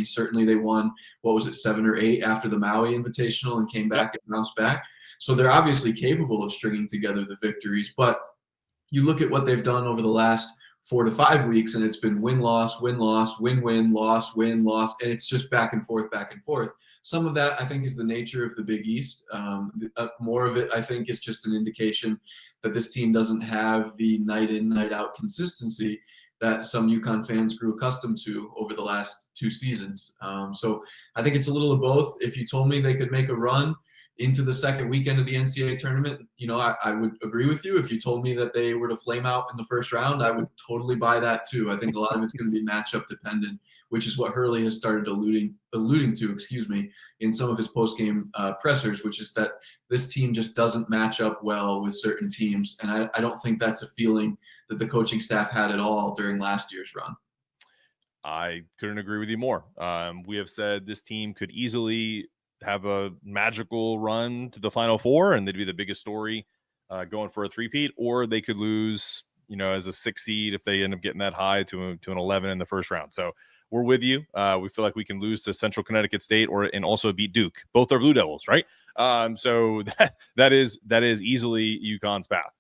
mean, certainly they won, what was it, 7 or 8 after the Maui Invitational and came back and bounced back. So they're obviously capable of stringing together the victories. But you look at what they've done over the last 4 to 5 weeks, and it's been win-loss, win-loss, win-win, loss, win-loss, and it's just back and forth, back and forth. Some of that, I think, is the nature of the Big East. More of it, I think, is just an indication that this team doesn't have the night-in, night-out consistency that some UConn fans grew accustomed to over the last 2 seasons. So I think it's a little of both. If you told me they could make a run into the second weekend of the NCAA tournament, I would agree with you. If you told me that they were to flame out in the first round, I would totally buy that too. I think a lot of it's going to be matchup dependent, which is what Hurley has started alluding to, in some of his post-game pressers, which is that this team just doesn't match up well with certain teams. And I don't think that's a feeling that the coaching staff had at all during last year's run. I couldn't agree with you more. We have said this team could easily have a magical run to the Final Four, and they'd be the biggest story going for a three-peat, or they could lose, as a 6 seed if they end up getting that high to an 11 in the first round. So we're with you. We feel like we can lose to Central Connecticut State and also beat Duke. Both are Blue Devils, right? So that is easily UConn's path.